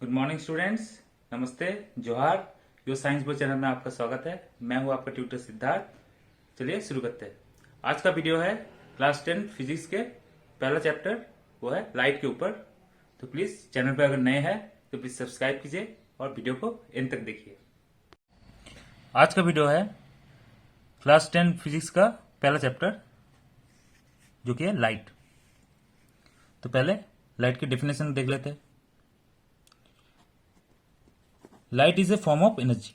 Good morning students, नमस्ते, जोहार। यो science बो चैनल में आपका स्वागत है। मैं हूं आपका ट्यूटर सिद्धार्थ। चलिए शुरू करते हैं। आज का वीडियो है क्लास 10 फिजिक्स के पहला चैप्टर, वो है लाइट के ऊपर। तो प्लीज चैनल पर अगर नए हैं तो प्लीज सब्सक्राइब कीजिए और वीडियो को एंड तक देखिए। आज का वीडियो है क्लास 10 फिजिक्स का पहला चैप्टर, जो कि है लाइट। तो पहले लाइट की डेफिनेशन देख लेते हैं। Light is a form of energy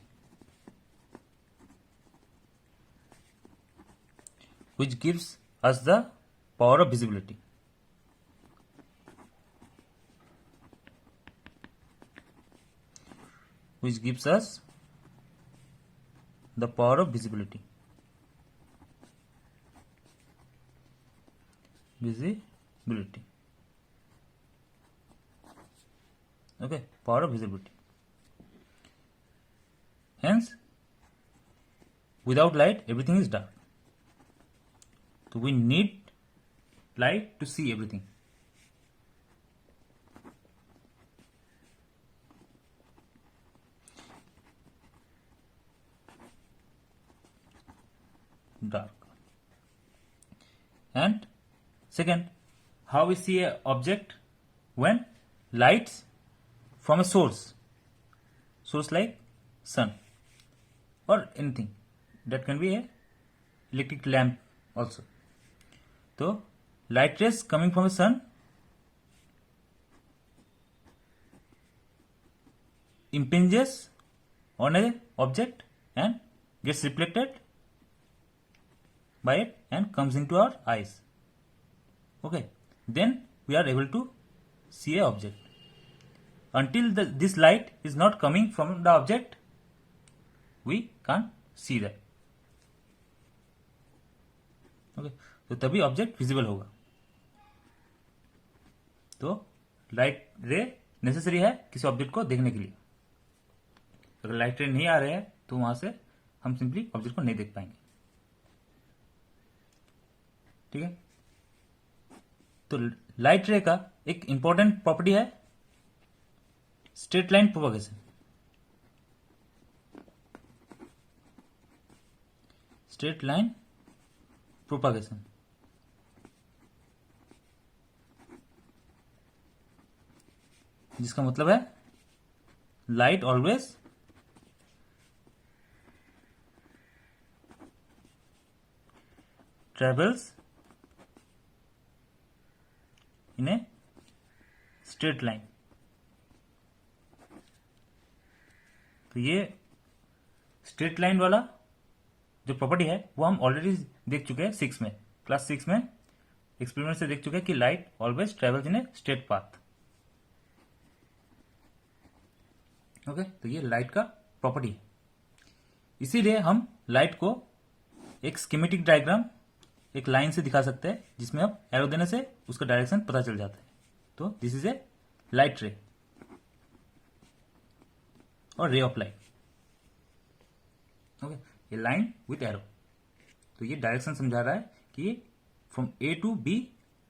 which gives us the power of visibility. Which gives us the power of visibility. Visibility. Okay, power of visibility. Hence, without light, everything is dark. So we need light to see everything. Dark. And second, how we see an object when lights from a source like sun or anything, that can be a electric lamp also. So light rays coming from the sun impinges on a object and gets reflected by it and comes into our eyes. Okay, then we are able to see a object. Until this light is not coming from the object, we can't see that. Okay, तो तभी object visible होगा। तो light रे necessary है किसी object को देखने के लिए। अगर लाइट रे नहीं आ रहे हैं तो वहां से हम सिंपली ऑब्जेक्ट को नहीं देख पाएंगे। ठीक है, तो लाइट रे का एक इंपॉर्टेंट प्रॉपर्टी है straight line propagation. Straight line propagation, जिसका मतलब है light always travels in a straight line. तो ये स्ट्रेट लाइन वाला जो प्रॉपर्टी है वो हम ऑलरेडी देख चुके हैं क्लास 6 में एक्सपेरिमेंट से देख चुके हैं कि light always travels in a straight path. Okay, तो ये लाइट का प्रॉपर्टी है। इसीलिए हम लाइट को एक स्कीमेटिक डायग्राम, एक लाइन से दिखा सकते हैं, जिसमें अब एरो देने से उसका डायरेक्शन पता चल जाता है। तो this is A light ray और रे ऑफ लाइट। ओके, ये लाइन विथ एरो, तो ये डायरेक्शन समझा रहा है कि from A to B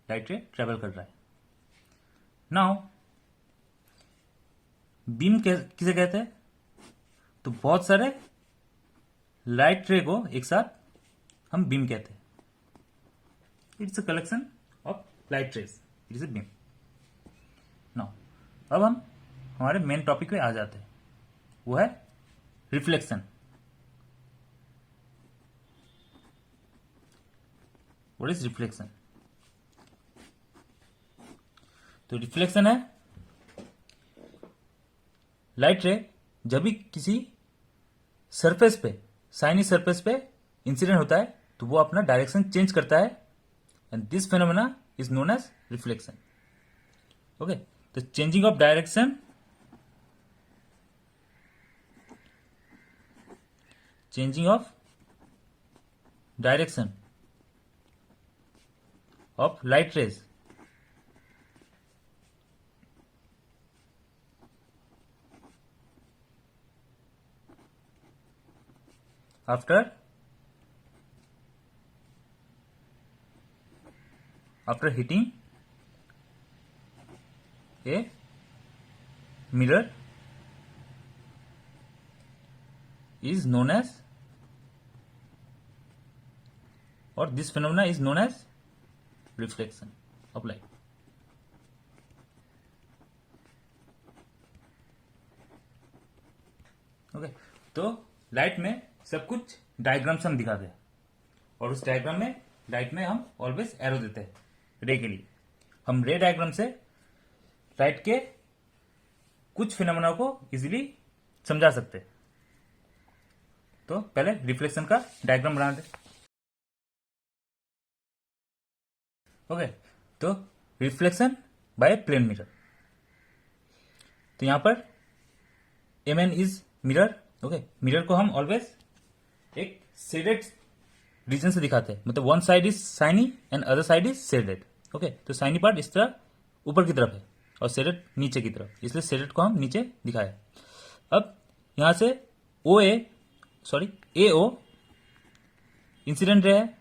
light ray travel कर रहा है। नाउ बीम किसे कहते हैं? तो बहुत सारे लाइट रे को एक साथ हम बीम कहते हैं। It's a collection of light rays, it is a beam. Now अब हम हमारे मेन टॉपिक पे आ जाते हैं, वो है रिफ्लेक्शन। What is reflection? तो रिफ्लेक्शन है लाइट रे जब भी किसी सरफेस पे, शाइनी सरफेस पे इंसिडेंट होता है तो वो अपना डायरेक्शन चेंज करता है, and this phenomena is known as reflection. Okay, तो changing of direction, of light rays after hitting a mirror is known as, or this phenomena is known as reflection of light. Okay, तो light में सब कुछ diagram से हम दिखाते हैं, और उस डायग्राम में लाइट में हम ऑलवेज एरो देते हैं रे के लिए। हम रे डायग्राम से लाइट के कुछ फिनोमेना को इजीली समझा सकते हैं। तो पहले रिफ्लेक्शन का डायग्राम बना दे। ओके, तो रिफ्लेक्शन बाय प्लेन मिरर। तो यहां पर M N is mirror. Okay, mirror को हम ऑलवेज एक शेडेड रीजन से दिखाते हैं, मतलब one side is shiny and other side is shaded. Okay, तो शाइनी पार्ट इस तरह ऊपर की तरफ है और शेडेड नीचे की तरफ, इसलिए शेडेड को हम नीचे दिखाया। अब यहां से ए ओ इंसिडेंट रे है,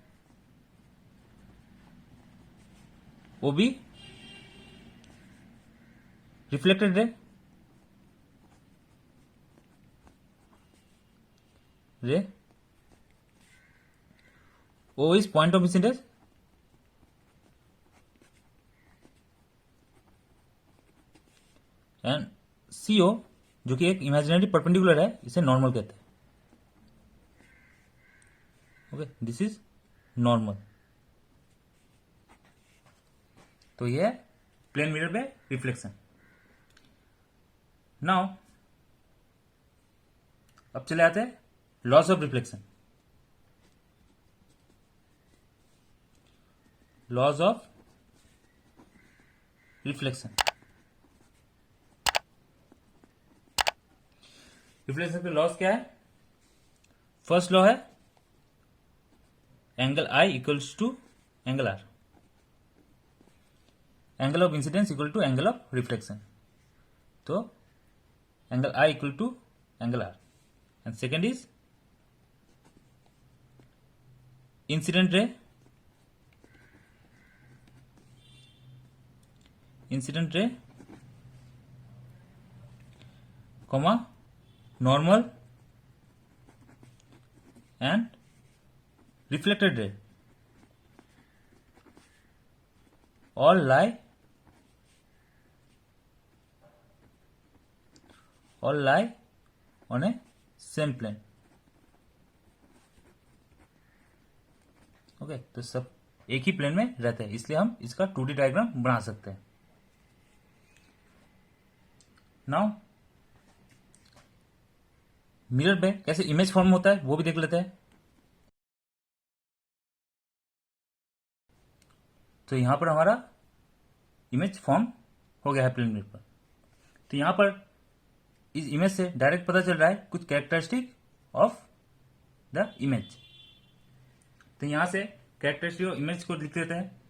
O B reflected ray O is point of incidence and CO जो कि एक इमेजिनरी परपेंडिकुलर है, इसे नॉर्मल कहते हैं। Okay, this is normal. तो ये है प्लेन मिरर में रिफ्लेक्शन। नाउ अब चले आते हैं laws of reflection. Laws of reflection. Reflection के लॉस क्या है? फर्स्ट लॉ है angle i equals to angle r, angle of incidence equal to angle of reflection. तो angle i equal to angle r. And second is incident ray, incident ray comma normal and reflected ray all lie on a same plane। Okay, तो सब एक ही plane में रहते हैं, इसलिए हम इसका 2D डायग्राम बना सकते हैं। नाउ मिरर पे कैसे इमेज फॉर्म होता है वो भी देख लेते हैं। तो यहां पर हमारा इमेज फॉर्म हो गया है प्लेन मिरर पर। तो यहां पर इस इमेज से डायरेक्ट पता चल रहा है कुछ कैरेक्टरिस्टिक ऑफ द इमेज। तो यहां से कैरेक्टरिस्टिक ऑफ इमेज को लिख देते हैं।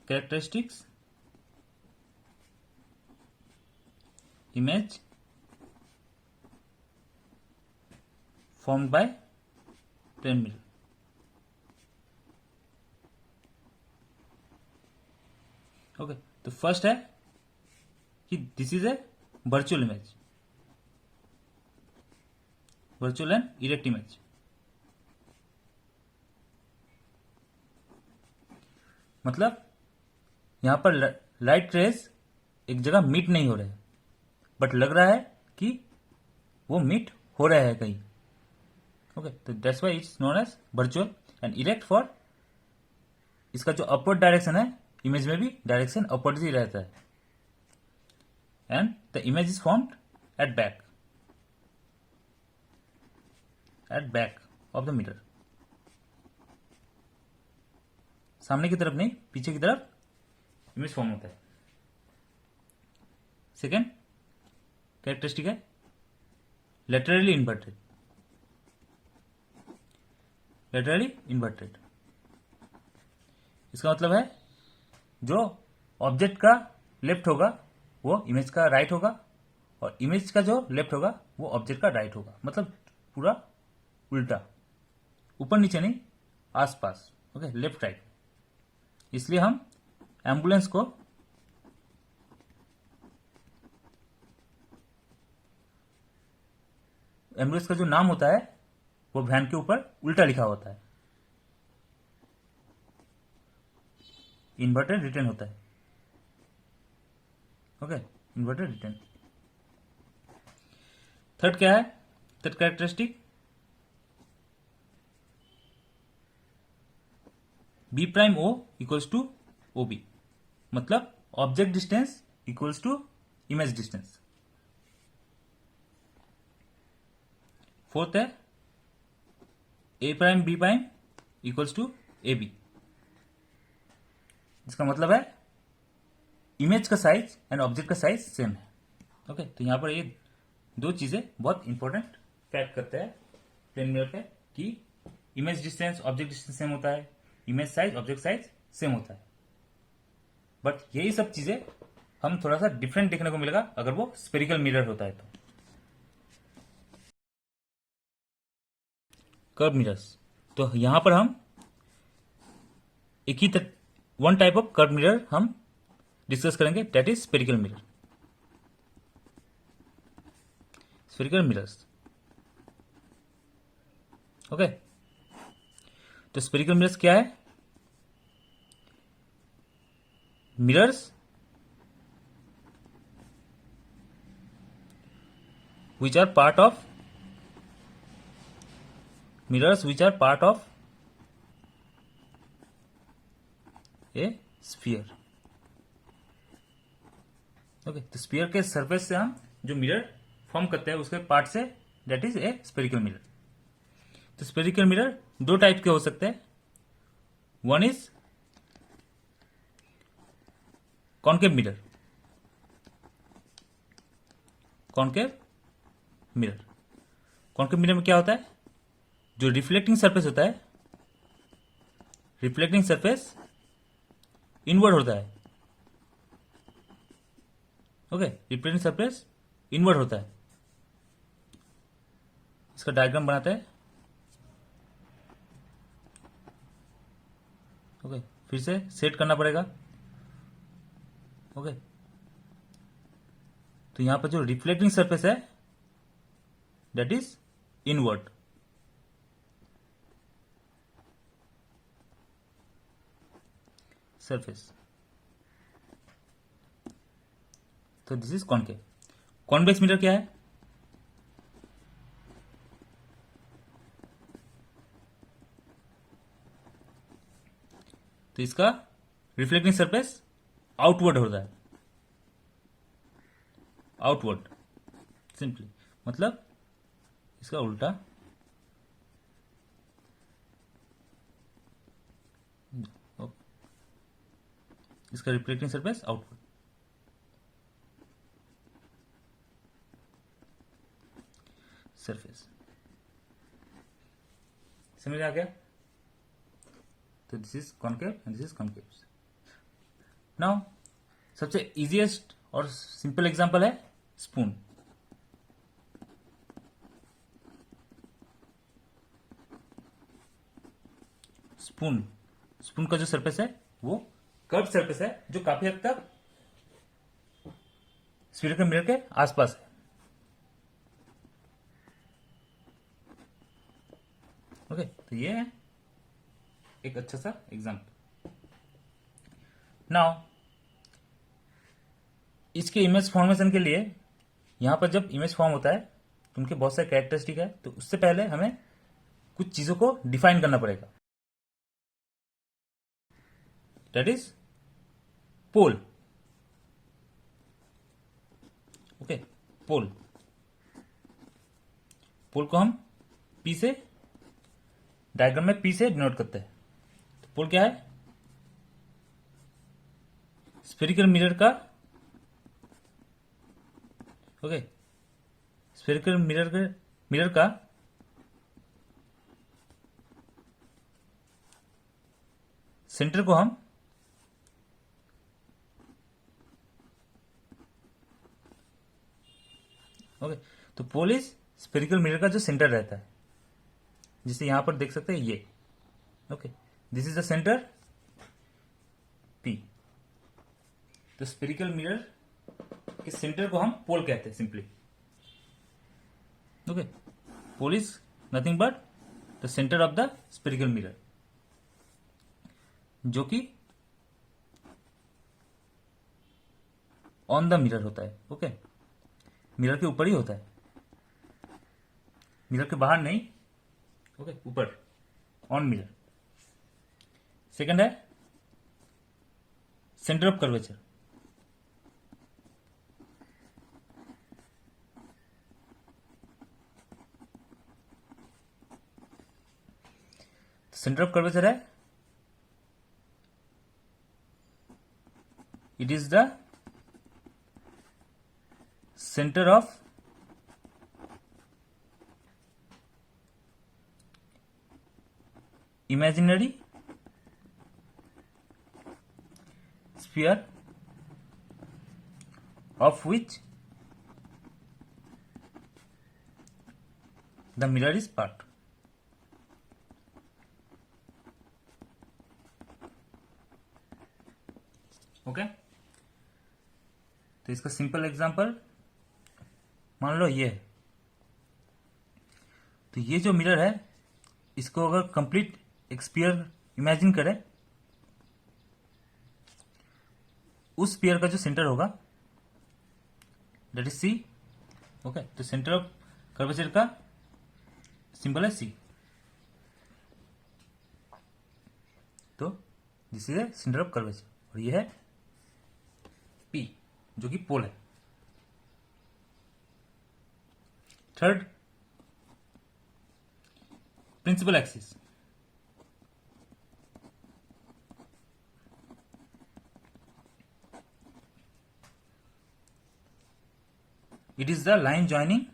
Characteristics image formed by plane mirror। Okay, तो फर्स्ट है कि this is A virtual image, virtual and erect image. मतलब यहां पर लाइट रेज एक जगह मीट नहीं हो रहे, बट लग रहा है कि वो मीट हो रहे हैं कहीं। ओके, तो that's why it's known as virtual and erect for इसका जो अपवर्ड डायरेक्शन है, इमेज में भी डायरेक्शन अपवर्ड ही रहता है। And the image is formed at back of the mirror. सामने की तरफ नहीं, पीछे की तरफ इमेज फॉर्म होता है। सेकेंड कैरेक्टरिस्टिक है लेटरली इन्वर्टेड। लेटरली इन्वर्टेड इसका मतलब है जो ऑब्जेक्ट का लेफ्ट होगा वो इमेज का राइट होगा, और इमेज का जो लेफ्ट होगा वो ऑब्जेक्ट का राइट होगा। मतलब पूरा उल्टा, ऊपर नीचे नहीं, आसपास। Okay, left right. इसलिए हम एम्बुलेंस को एम्बुलेंस का जो नाम होता है वो वैन के ऊपर उल्टा लिखा होता है, इन्वर्टेड रिटर्न होता है। Okay, inverted return. थर्ड क्या है? Third characteristic b prime o equals to o b, मतलब object distance equals to image distance. Fourth है a prime b prime equals to a b, इसका मतलब है इमेज का साइज एंड ऑब्जेक्ट का size same है। ओके, तो यहां पर ये दो चीजें बहुत इंपॉर्टेंट फैक्ट करते हैं प्लेन मिरर पे कि image distance object distance same होता है, image size object size same होता है। बट यही सब चीजें हम थोड़ा सा डिफरेंट देखने को मिलेगा अगर वो स्पेरिकल मिरर होता है तो। कर्व मिरर्स, तो यहां पर हम एक ही one type of curve mirror हम डिस्कस करेंगे, that is spherical mirror. Spherical mirrors, okay. तो स्पेरिकल मिरर्स क्या है? Mirrors which are part of mirrors which are part of a sphere। Okay, तो स्फीयर के सरफेस से हम जो मिरर फॉर्म करते हैं उसके पार्ट से, that is a spherical mirror. तो स्पेरिकल मिरर दो टाइप के हो सकते हैं। One is concave mirror. Concave mirror, concave mirror में क्या होता है? जो रिफ्लेक्टिंग सरफेस होता है, रिफ्लेक्टिंग सरफेस इनवर्ड होता है। ओके, रिफ्लेक्टिंग सरफेस इनवर्ड होता है। इसका डायग्राम बनाते हैं। ओके, फिर से सेट करना पड़ेगा। ओके, तो यहां पर जो रिफ्लेक्टिंग सरफेस है दैट इज इनवर्ड, सरफेस। तो this is concave. Convex mirror क्या है? तो इसका रिफ्लेक्टिंग सरफेस आउटवर्ड होता है, आउटवर्ड सिंपली, मतलब इसका उल्टा। इसका रिफ्लेक्टिंग सरफेस आउटवर्ड। सरफेस समझ आ गया? तो this is concave and this is concave. Now सबसे इजीएस्ट और सिंपल एग्जांपल है स्पून। स्पून, स्पून का जो सरफेस है वो कर्व सरफेस है जो काफी हद तक स्फीयरिकल मिरर के आसपास है। ओके, तो ये है एक अच्छा सा एग्जांपल। नाउ इसके इमेज फॉर्मेशन के लिए यहां पर जब इमेज फॉर्म होता है तो उनके बहुत सारे कैरेक्टरिस्टिक है, तो उससे पहले हमें कुछ चीजों को डिफाइन करना पड़ेगा, दैट इज पोल। ओके, पोल, पोल को हम पी से, डायग्राम में पी से डिनोट करते हैं। तो पोल क्या है? स्फेरिकल मिरर का, ओके, स्फेरिकल मिरर का सेंटर को हम ओके, तो पोल इज स्फेरिकल मिरर का जो सेंटर रहता है, जिसे यहां पर देख सकते हैं ये। Okay, this is the centre P। तो स्फेरिकल मिरर के सेंटर को हम पोल कहते हैं simply. Okay, pole is nothing but the centre of the spherical mirror, जो कि ऑन द मिरर होता है। ओके, मिरर के ऊपर ही होता है, मिरर के बाहर नहीं। ओके, ऊपर, ऑन मिरर। सेकंड है centre of curvature. Centre of curvature है, it is the centre of imaginary sphere of which the mirror is part। Okay, तो इसका सिंपल एग्जांपल मान लो ये है। तो ये जो मिरर है, इसको अगर कंप्लीट एक स्फीयर इमेजिन करें, उस स्फीयर का जो सेंटर होगा दैट इज सी। ओके, तो सेंटर ऑफ कर्वेचर का सिंबल है सी। तो this is a centre of curvature, और ये है पी जो कि पोल है। Third, principal axis. It is the line joining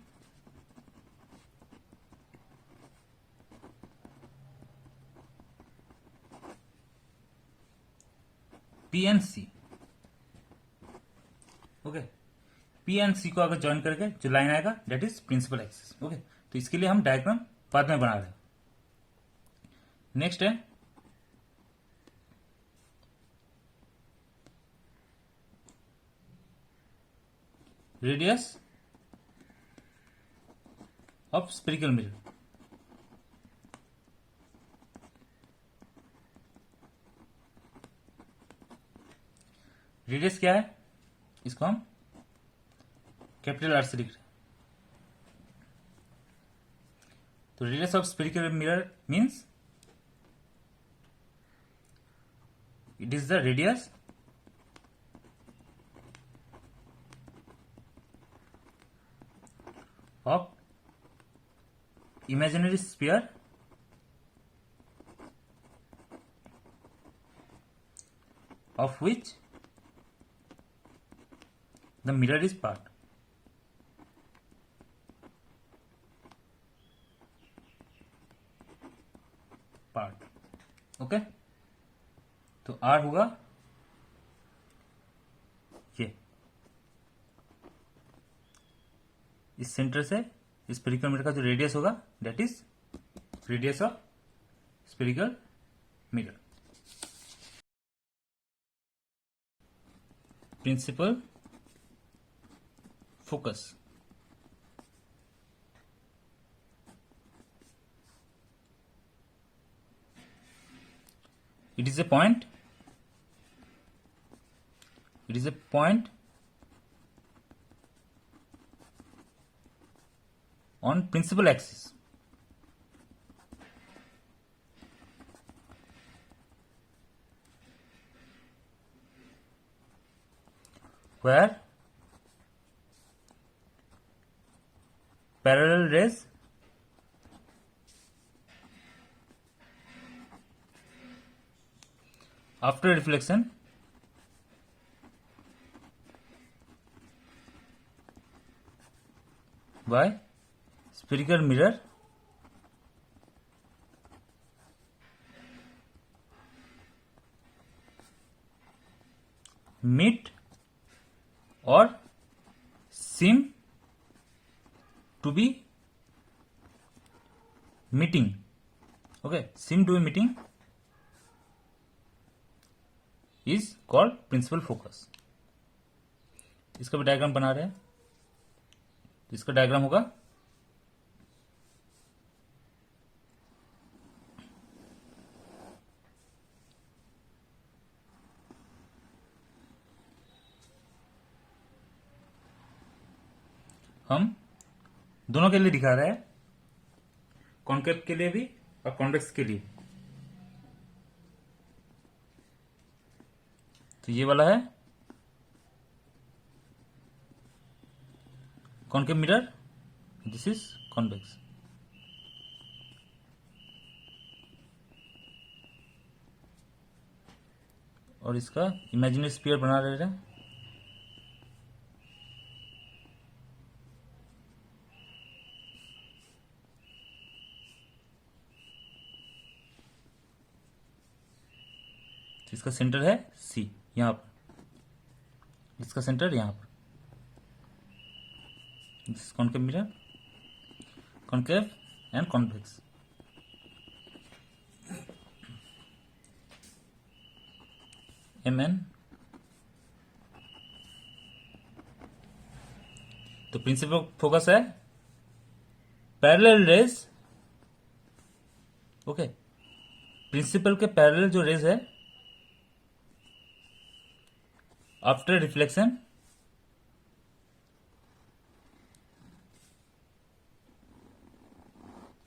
P and C। Okay, P and C को अगर ज्वाइन करके जो लाइन आएगा that is principal axis. Okay, तो इसके लिए हम डायग्राम बाद में बना रहे हैं। नेक्स्ट है radius of spherical mirror. Radius क्या है, इसको हम कैपिटल आर से लिख रहे हैं। तो radius of spherical mirror means it is the radius of imaginary sphere of which the mirror is part। Okay, तो R होगा ये, इस सेंटर से स्फेरिकल मिरर का जो रेडियस होगा that is radius of spherical mirror. Principal focus. It is a point on principal axis where parallel rays after reflection by spherical mirror meet or seem to be meeting। okay, seem to be meeting is called principal focus. इसका भी diagram बना रहे हैं। इसका diagram होगा हम दोनों के लिए दिखा रहे हैं, कॉन्केव के लिए भी और कॉन्वेक्स के लिए। तो ये वाला है concave mirror, this is convex. और इसका इमेजिनरी स्फीयर बना रहे हैं। इसका सेंटर है सी, यहां पर। इसका सेंटर यहां पर। Concave mirror, concave and convex. MN। तो प्रिंसिपल फोकस है पैरेलल रेज। ओके, प्रिंसिपल के पैरेलल जो रेज है, after reflection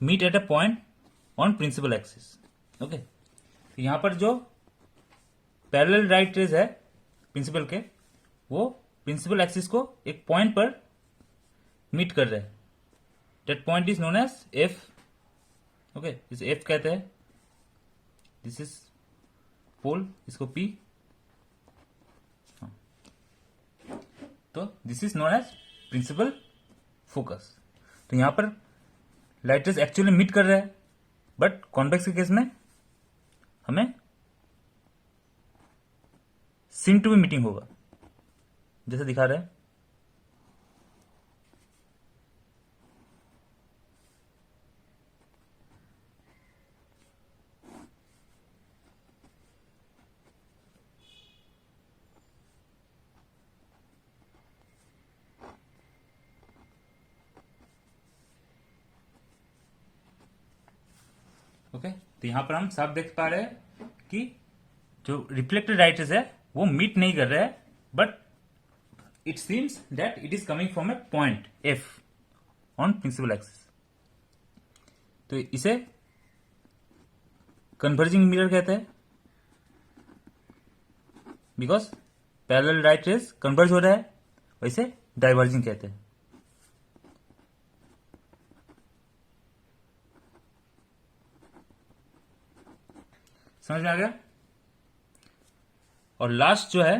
meet at a point on principal axis. Okay, तो यहां पर जो पैरेलल राइट रेज है प्रिंसिपल के, वो प्रिंसिपल एक्सिस को एक पॉइंट पर मीट कर रहे हैं। That point is known as F. Okay, इसे एफ कहते हैं। दिस इज पोल, इसको पी। तो this is known as principal focus. तो यहां पर लाइट रेज एक्चुअली मीट कर रहे हैं, बट कॉन्वेक्स के केस में हमें सीम टू बी मीटिंग होगा, जैसे दिखा रहे हैं। ओके, तो यहां पर हम साफ देख पा रहे हैं कि जो रिफ्लेक्टेड राइट रेज है वो मीट नहीं कर रहा है, but it seems that it is coming from a point F on principal axis. तो इसे कन्वर्जिंग मिरर कहते हैं, because parallel right rays converge हो रहा है, और इसे डाइवर्जिंग कहते हैं। समझ में आ गया? और लास्ट जो है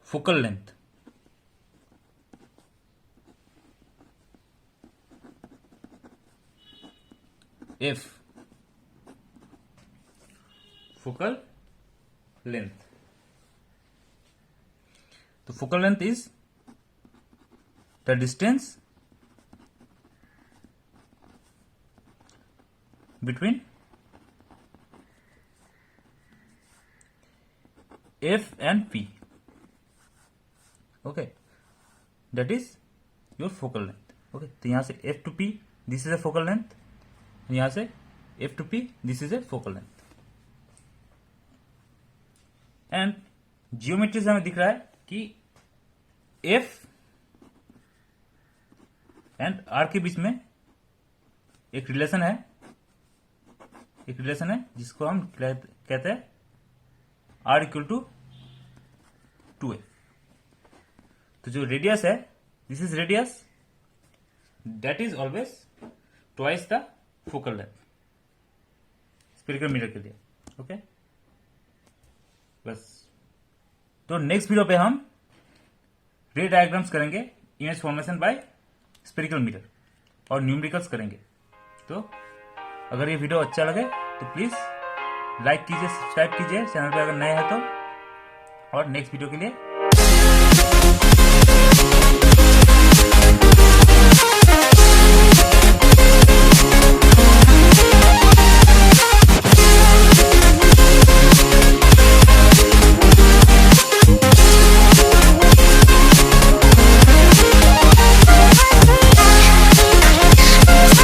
focal length. F, focal length. तो focal length is the distance between F and P. Okay, that is your focal length. Okay, तो यहां से F to P this is a focal length, यहां से F to P this is a focal length. And geometry से हमें दिख रहा है कि F एंड R के बीच में एक रिलेशन है, जिसको हम कहते हैं R इक्वल टू 2a। तो जो रेडियस है, this is radius, that is always twice the focal length spherical mirror के लिए। ओके, बस। तो नेक्स्ट वीडियो पे हम रे डायग्राम्स करेंगे, image formation by spherical mirror, और न्यूमेरिकल्स करेंगे। तो अगर ये वीडियो अच्छा लगे तो प्लीज लाइक कीजिए, सब्सक्राइब कीजिए चैनल पे अगर नए हैं तो, और नेक्स्ट वीडियो के लिए